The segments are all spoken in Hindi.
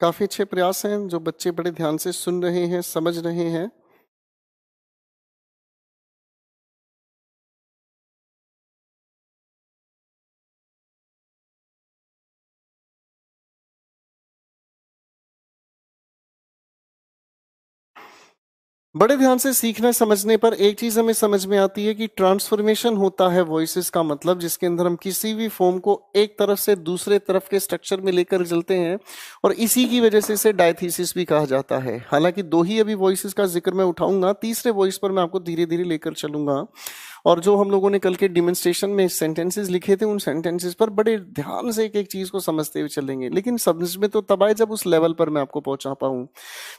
काफी अच्छे प्रयास हैं जो बच्चे बड़े ध्यान से सुन रहे हैं, समझ रहे हैं। बड़े ध्यान से सीखने समझने पर एक चीज हमें समझ में आती है कि ट्रांसफॉर्मेशन होता है वॉइसेस का, मतलब जिसके अंदर हम किसी भी फॉर्म को एक तरफ से दूसरे तरफ के स्ट्रक्चर में लेकर चलते हैं, और इसी की वजह से इसे डायथीसिस भी कहा जाता है। हालांकि दो ही अभी वॉइसेस का जिक्र मैं उठाऊंगा, तीसरे वॉइस पर मैं आपको धीरे धीरे लेकर चलूंगा। और जो हम लोगों ने कल के डिमॉन्स्ट्रेशन में सेंटेंसेस लिखे थे, उन सेंटेंसेस पर बड़े ध्यान से एक एक चीज को समझते हुए चलेंगे, लेकिन समझ में तो तब आए जब उस लेवल पर मैं आपको पहुंचा पाऊं।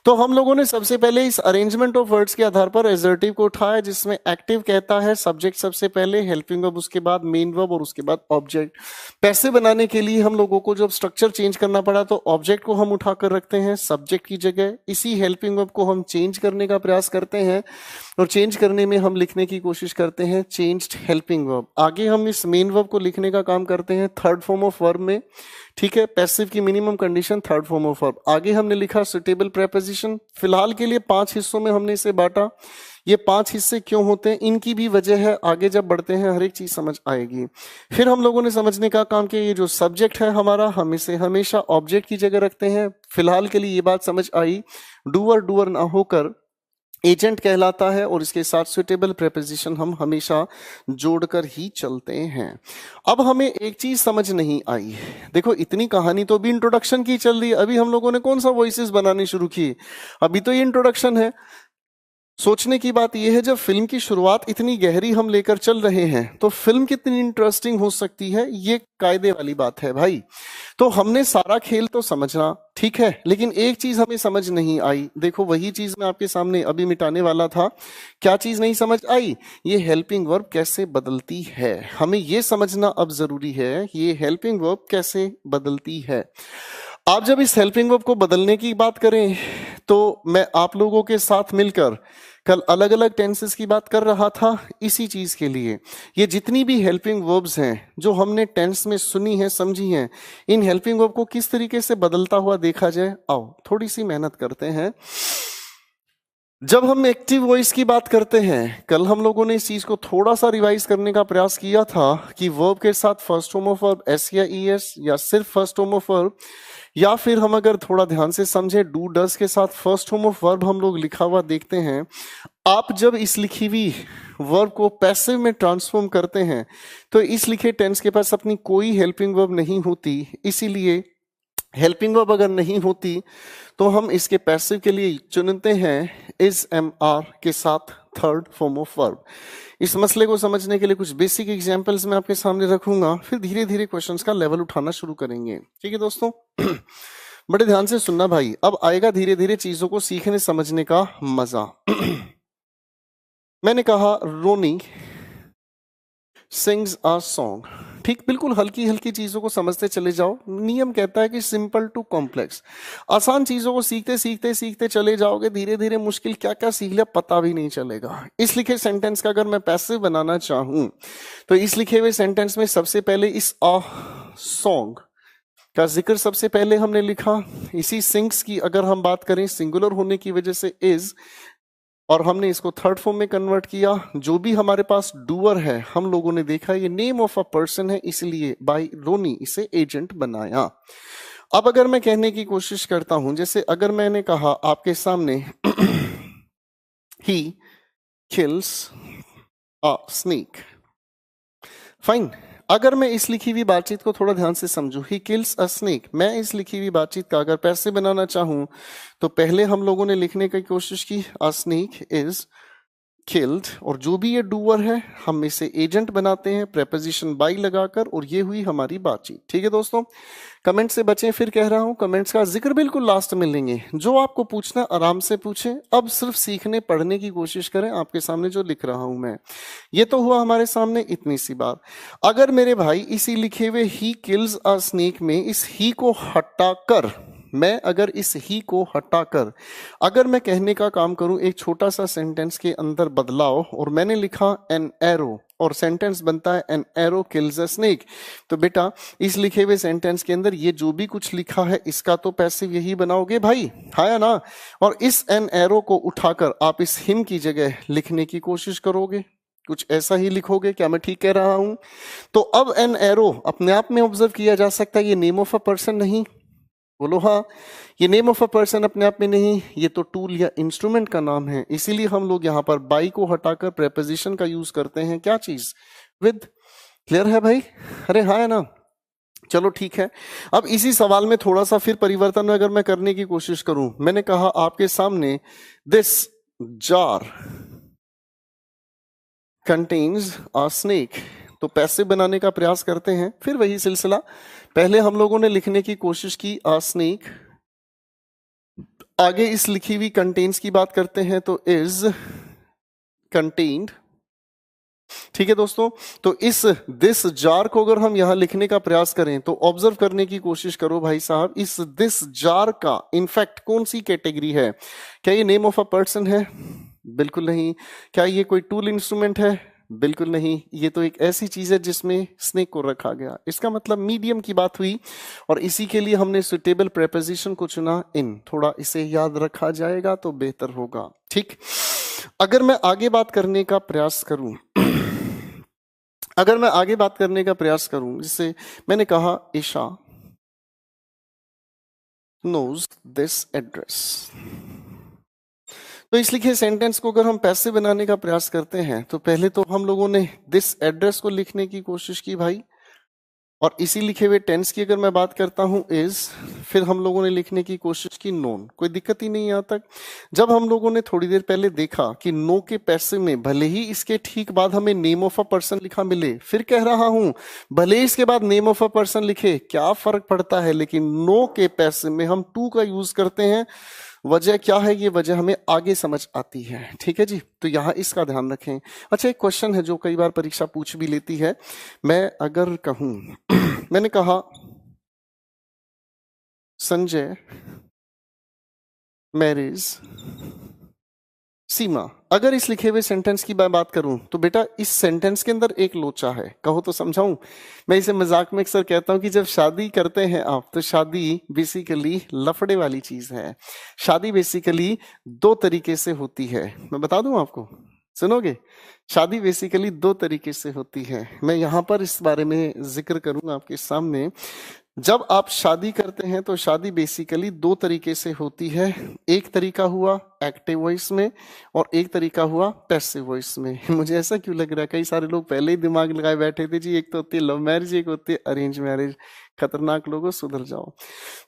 तो हम लोगों ने सबसे पहले इस अरेंजमेंट ऑफ वर्ड्स के आधार पर एसर्टिव को उठाया, जिसमें एक्टिव कहता है सब्जेक्ट सबसे पहले, हेल्पिंग वर्ब उसके बाद, मेन वर्ब और उसके बाद ऑब्जेक्ट। पैसे बनाने के लिए हम लोगों को जब स्ट्रक्चर चेंज करना पड़ा तो ऑब्जेक्ट को हम उठाकर रखते हैं सब्जेक्ट की जगह, इसी हेल्पिंग वर्ब को हम चेंज करने का प्रयास करते हैं, और चेंज करने में हम लिखने की कोशिश करते हैं चेंज्ड हेल्पिंग वर्ब। आगे हम इस मेन वर्ब को लिखने का काम करते हैं थर्ड फॉर्म ऑफ वर्ब में, ठीक है, पैसिव की minimum condition third form of verb. आगे हमने लिखा सुटेबल प्रेपोजिशन। फिलहाल के लिए 5 हिस्सों में हमने इसे बांटा। ये 5 हिस्से क्यों होते हैं, इनकी भी वजह है, आगे जब बढ़ते हैं हर एक चीज समझ आएगी। फिर हम लोगों ने समझने का काम किया, ये जो सब्जेक्ट है हमारा, हम इसे हमेशा ऑब्जेक्ट की जगह रखते हैं। फिलहाल के लिए ये बात समझ आई, डूअर ना होकर एजेंट कहलाता है, और इसके साथ सुटेबल प्रेपोजिशन हम हमेशा जोड़कर ही चलते हैं। अब हमें एक चीज समझ नहीं आई, देखो इतनी कहानी तो अभी इंट्रोडक्शन की चल रही है, अभी हम लोगों ने कौन सा वॉइसेस बनाने शुरू किए, अभी तो ये इंट्रोडक्शन है। सोचने की बात यह है, जब फिल्म की शुरुआत इतनी गहरी हम लेकर चल रहे हैं तो फिल्म कितनी इंटरेस्टिंग हो सकती है, ये कायदे वाली बात है भाई। तो हमने सारा खेल तो समझना ठीक है, लेकिन एक चीज हमें समझ नहीं आई। देखो वही चीज मैं आपके सामने अभी मिटाने वाला था। क्या चीज नहीं समझ आई, ये हेल्पिंग वर्ब कैसे बदलती है, हमें ये समझना अब जरूरी है, ये हेल्पिंग वर्ब कैसे बदलती है। आप जब इस हेल्पिंग वर्ब को बदलने की बात करें तो मैं आप लोगों के साथ मिलकर कल अलग अलग टेंसेस की बात कर रहा था इसी चीज के लिए। ये जितनी भी हेल्पिंग वर्ब्स हैं जो हमने टेंस में सुनी है, समझी हैं, इन हेल्पिंग वर्ब को किस तरीके से बदलता हुआ देखा जाए, आओ थोड़ी सी मेहनत करते हैं। जब हम एक्टिव वॉइस की बात करते हैं, कल हम लोगों ने इस चीज को थोड़ा सा रिवाइज करने का प्रयास किया था कि वर्ब के साथ first form of verb S या ईएस, या सिर्फ फर्स्ट फॉर्म ऑफ वर्ब, या फिर हम अगर थोड़ा ध्यान से समझे डू डस के साथ फर्स्ट फॉर्म ऑफ वर्ब हम लोग लिखा हुआ देखते हैं। आप जब इस लिखी हुई वर्ब को पैसिव में ट्रांसफॉर्म करते हैं तो इस लिखे टेंस के पास अपनी कोई हेल्पिंग वर्ब नहीं होती, इसीलिए हेल्पिंग वर्ब अगर नहीं होती तो हम इसके पैसिव के लिए चुनते हैं इज एम आर के साथ थर्ड फॉर्म ऑफ वर्ब। इस मसले को समझने के लिए कुछ बेसिक एग्जांपल्स मैं आपके सामने रखूंगा, फिर धीरे धीरे क्वेश्चंस का लेवल उठाना शुरू करेंगे। ठीक है दोस्तों, बड़े ध्यान से सुनना भाई, अब आएगा धीरे धीरे चीजों को सीखने समझने का मजा। मैंने कहा रोनी सिंग्स अ सॉन्ग, ठीक, बिल्कुल हल्की हल्की चीजों को समझते चले जाओ। नियम कहता है कि सिंपल टू कॉम्प्लेक्स, आसान चीजों को सीखते सीखते सीखते चले जाओगे, धीरे धीरे मुश्किल क्या क्या सीख लिया पता भी नहीं चलेगा। इस लिखे सेंटेंस का अगर मैं पैसिव बनाना चाहूं तो इस लिखे हुए सेंटेंस में सबसे पहले इस अ सॉन्ग का जिक्र सबसे पहले हमने लिखा। इसी सिंग्स की अगर हम बात करें सिंगुलर होने की वजह से इज, और हमने इसको थर्ड फॉर्म में कन्वर्ट किया। जो भी हमारे पास डूअर है हम लोगों ने देखा ये नेम ऑफ अ पर्सन है, इसलिए बाय रोनी इसे एजेंट बनाया। अब अगर मैं कहने की कोशिश करता हूं, जैसे अगर मैंने कहा आपके सामने he kills a snake, fine. अगर मैं इस लिखी हुई बातचीत को थोड़ा ध्यान से समझूं, ही किल्स अ स्नेक, मैं इस लिखी हुई बातचीत का अगर पैसे बनाना चाहूं तो पहले हम लोगों ने लिखने की कोशिश की अ स्नेक इज किल्ड, और जो भी ये डूअर है हम इसे एजेंट बनाते हैं प्रेपोजिशन बाय लगाकर, और ये हुई हमारी बातचीत। ठीक है दोस्तों, कमेंट से बचें, फिर कह रहा हूं कमेंट्स का जिक्र बिल्कुल लास्ट में लेंगे। जो आपको पूछना आराम से पूछें, अब सिर्फ सीखने पढ़ने की कोशिश करें। आपके सामने जो लिख रहा हूं मैं, ये तो हुआ हमारे सामने इतनी सी बात। अगर मेरे भाई इसी लिखे हुए ही किल्स अ स्नेक में इस ही को हटाकर, मैं अगर इस ही को हटाकर अगर मैं कहने का काम करूं एक छोटा सा सेंटेंस के अंदर बदलाव, और मैंने लिखा एन एरो, और सेंटेंस बनता है an arrow kills a snake. तो बेटा इस लिखे हुए सेंटेंस के अंदर ये जो भी कुछ लिखा है इसका तो पैसिव यही बनाओगे भाई, हाँ या ना। और इस एन एरो को उठाकर आप इस हिम की जगह लिखने की कोशिश करोगे, कुछ ऐसा ही लिखोगे। क्या मैं ठीक कह रहा हूं? तो अब एन एरो अपने आप में ऑब्जर्व किया जा सकता है, ये नेम ऑफ अ पर्सन नहीं। बोलो हाँ, ये नेम ऑफ अ पर्सन अपने आप में नहीं, ये तो टूल या इंस्ट्रूमेंट का नाम है। इसीलिए हम लोग यहाँ पर बाई को हटाकर प्रेपोजिशन का यूज करते हैं। क्या चीज? विद। क्लियर है भाई? अरे हाँ है ना। चलो ठीक है। अब इसी सवाल में थोड़ा सा फिर परिवर्तन अगर मैं करने की कोशिश करूं, मैंने कहा आपके सामने this jar contains a snake, तो पैसिव बनाने का प्रयास करते हैं। फिर वही सिलसिला, पहले हम लोगों ने लिखने की कोशिश की अ स्नेक, आगे इस लिखी हुई कंटेन्स की बात करते हैं तो इज कंटेन्ड। ठीक है दोस्तों, तो इस दिस जार को अगर हम यहां लिखने का प्रयास करें तो ऑब्जर्व करने की कोशिश करो भाई साहब, इस दिस जार का इनफैक्ट कौन सी कैटेगरी है? क्या ये नेम ऑफ अ पर्सन है? बिल्कुल नहीं। क्या ये कोई टूल इंस्ट्रूमेंट है? बिल्कुल नहीं। ये तो एक ऐसी चीज है जिसमें स्नेक को रखा गया। इसका मतलब मीडियम की बात हुई और इसी के लिए हमने सुटेबल प्रेपोजिशन को चुना इन। थोड़ा इसे याद रखा जाएगा तो बेहतर होगा। ठीक, अगर मैं आगे बात करने का प्रयास करूं जैसे मैंने कहा ईशा नोज दिस एड्रेस, तो इस लिखे सेंटेंस को अगर हम पैसिव बनाने का प्रयास करते हैं तो पहले तो हम लोगों ने दिस एड्रेस को लिखने की कोशिश की भाई, और इसी लिखे हुए टेंस की अगर मैं बात करता हूं इज, फिर हम लोगों ने लिखने की कोशिश की नोन। कोई दिक्कत ही नहीं यहां तक। जब हम लोगों ने थोड़ी देर पहले देखा कि नो के पैसिव में भले ही इसके ठीक बाद हमें नेम ऑफ अ पर्सन लिखा मिले, फिर कह रहा हूं भले इसके बाद नेम ऑफ अ पर्सन लिखे क्या फर्क पड़ता है, लेकिन नो के पैसिव में हम टू का यूज करते हैं। वजह क्या है? ये वजह हमें आगे समझ आती है। ठीक है जी, तो यहां इसका ध्यान रखें। अच्छा, एक क्वेश्चन है जो कई बार परीक्षा पूछ भी लेती है। मैं अगर कहूं मैंने कहा संजय मैरिज सीमा, अगर इस लिखे हुए सेंटेंस की मैं बात करूं तो बेटा इस सेंटेंस के अंदर एक लोचा है। कहो तो समझाऊं? मैं इसे मजाक में अक्सर कहता हूं कि जब शादी करते हैं आप तो शादी बेसिकली लफड़े वाली चीज है। शादी बेसिकली दो तरीके से होती है। मैं बता दूं आपको, सुनोगे? शादी बेसिकली दो तरीके से होती है। मैं यहां पर इस बारे में जिक्र करूंगा आपके सामने। जब आप शादी करते हैं तो शादी बेसिकली दो तरीके से होती है। एक तरीका हुआ एक्टिव वॉइस में और एक तरीका हुआ पैसिव वॉइस में। मुझे ऐसा क्यों लग रहा है, कई सारे लोग पहले ही दिमाग लगाए बैठे थे जी, एक तो होती है लव मैरिज, एक होती है अरेंज मैरिज। खतरनाक लोगों, सुधर जाओ।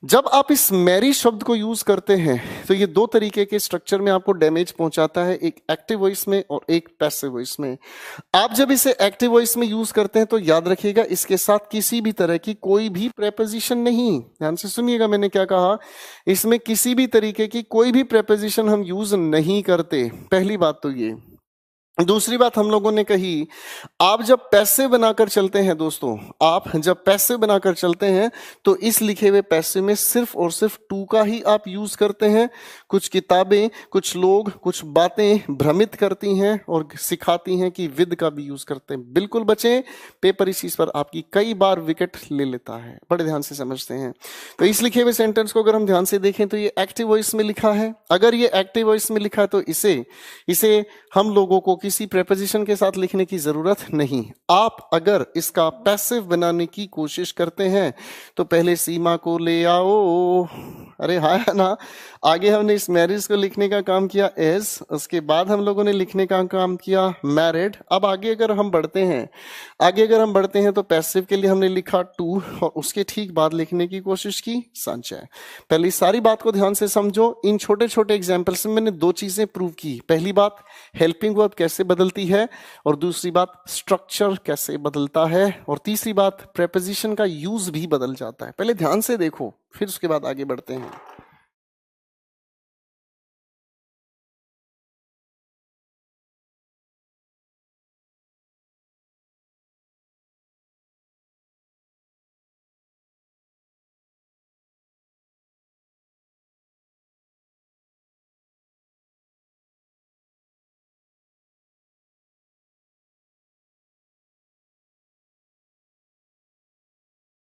जब आप इस मैरिज शब्द को यूज करते हैं तो ये दो तरीके के स्ट्रक्चर में आपको डैमेज पहुंचाता है, एक एक्टिव वॉइस में और एक पैसिव वॉइस में। आप जब इसे एक्टिव वॉइस में यूज करते हैं तो याद रखिएगा इसके साथ किसी भी तरह की कोई भी प्रेपोजिशन नहीं। ध्यान से सुनिएगा मैंने क्या कहा, इसमें किसी भी तरीके की कोई भी प्रेपोजिशन हम यूज नहीं करते। पहली बात तो ये। दूसरी बात हम लोगों ने कही, आप जब पैसिव बनाकर चलते हैं दोस्तों, आप जब पैसिव बनाकर चलते हैं तो इस लिखे हुए पैसिव में सिर्फ और सिर्फ टू का ही आप यूज करते हैं। कुछ किताबें, कुछ लोग, कुछ बातें भ्रमित करती हैं और सिखाती हैं कि विद का भी यूज करते हैं। बिल्कुल बचें, पेपर इस चीज पर आपकी कई बार विकेट ले लेता है। बड़े ध्यान से समझते हैं। तो इस लिखे हुए सेंटेंस को अगर हम ध्यान से देखें तो ये एक्टिव वॉइस में लिखा है। अगर ये एक्टिव वॉइस में लिखा है तो इसे हम लोगों को किसी प्रेपोजिशन के साथ लिखने की जरूरत नहीं। आप अगर इसका पैसिव बनाने की कोशिश करते हैं तो पहले सीमा को ले आओ। अरे हाँ ना, आगे हमने इस मैरिज को लिखने का काम किया एज, उसके बाद हम लोगों ने लिखने का काम किया मैरिड। अब आगे अगर हम बढ़ते हैं तो पैसिव के लिए हमने लिखा टू और उसके ठीक बाद लिखने की कोशिश की संचय। पहली सारी बात को ध्यान से समझो। इन छोटे छोटे एग्जाम्पल से मैंने दो चीजें प्रूव की। पहली बात हेल्पिंग वर्ब कैसे बदलती है और दूसरी बात स्ट्रक्चर कैसे बदलता है और तीसरी बात प्रेपोजिशन का यूज भी बदल जाता है। पहले ध्यान से देखो, फिर उसके बाद आगे बढ़ते हैं।